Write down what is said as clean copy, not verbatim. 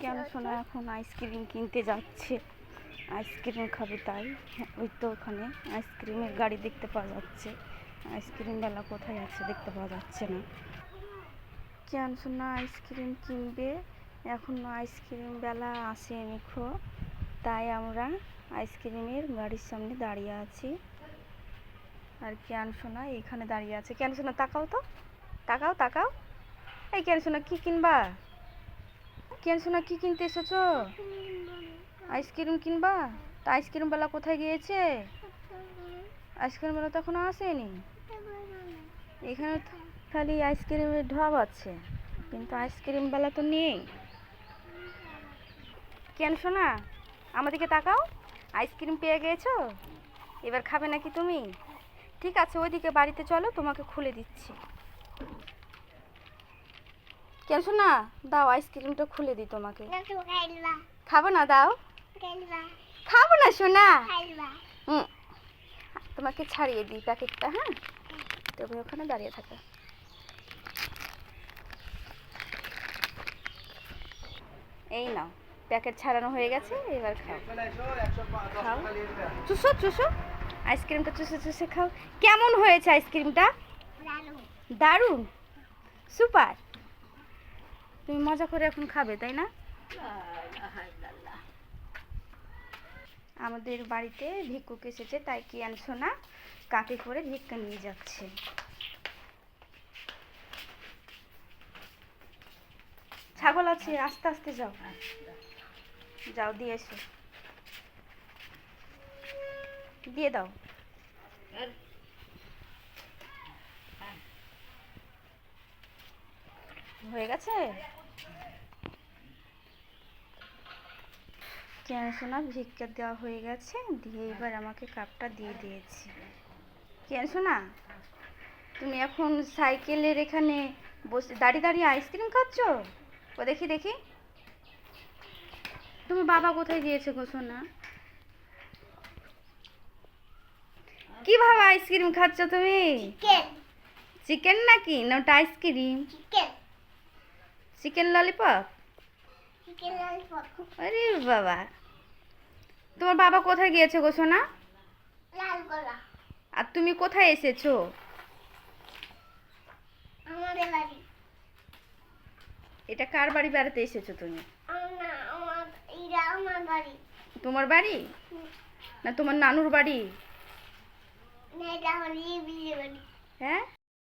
কেন শোনা এখন আইসক্রিম কিনতে যাচ্ছে, আইসক্রিম খাবে তাই। ওই তো ওখানে আইসক্রিমের গাড়ি দেখতে পাওয়া যাচ্ছে। আইসক্রিম বেলা কোথায় আছে দেখতে পাওয়া যাচ্ছে না। কেন শোনা আইসক্রিম কিনবে, এখনো আইসক্রিম বেলা আসেনি খো, তাই আমরা আইসক্রিমের গাড়ির সামনে দাঁড়িয়ে আছি। আর কেন শোনা এখানে দাঁড়িয়ে আছে। কেন শোনা তাকাও তো, তাকাও তাকাও। এই কেন শোনা কি কিনবা? কেন শোনা কি কিনতে এসেছো? আইসক্রিম কিনবা? তা আইসক্রিম বেলা কোথায় গিয়েছে? আইসক্রিম বেলা তো এখনো আসেনি। এখানে খালি আইসক্রিমের ঢপ আছে, কিন্তু আইসক্রিম বেলা তো নেই। কেন শোনা আমাদেরকে তাকাও, আইসক্রিম পেয়ে গিয়েছো, এবার খাবে নাকি তুমি? ঠিক আছে ওইদিকে বাড়িতে চলো, তোমাকে খুলে দিচ্ছি। কেন শোনা দাও আইসক্রিমটা খুলে দিই তোমাকে। খাবো না? দাও। খাবো না শোনা। তোমাকে ছাড়িয়ে দিই প্যাকেটটা। হ্যাঁ, তুমি ওখানে দাঁড়িয়ে থাকো। এই নাও, প্যাকেট ছাড়ানো হয়ে গেছে, এবার খাও। খাও, চুষো চুষো, আইসক্রিমটা চুষে চুষে খাও। কেমন হয়েছে আইসক্রিমটা? দারুণ, সুপার। তুমি মজা করে এখন খাবে তাই না? আমাদের বাড়িতে ভিক্ষুক এসেছে, তাই কি আনছো না কাকে করে ভিক্ষা নিয়ে যাচ্ছে। ছাগল আছে, আস্তে আস্তে যাও, যাও দিয়ে এসো, দিয়ে দাও। হয়ে গেছে। কেন শোনা ভিক্ষা দেওয়া হয়ে গেছে, দিয়ে এবার আমাকে কাপটা দিয়ে দিয়েছি। কেন শোনা তুমি এখন সাইকেলের এখানে বসে দাঁড়িয়ে দাঁড়িয়ে আইসক্রিম খাচ্ছ? ও দেখি দেখি, তুমি বাবা কোথায় গিয়েছে গো সোনা? কিভাবে আইসক্রিম খাচ্ছ তুমি? চিকেন নাকি না ওটা আইসক্রিম? Chicken lollipop. আরে বাবা, তোমার বাবা কোথায় গিয়েছে গো সোনা? আর তুমি কোথায় এসেছো? এটা কার বাড়ি বেড়াতে এসেছো তুমি? তোমার বাড়ি না তোমার নানুর বাড়ি? হ্যাঁ,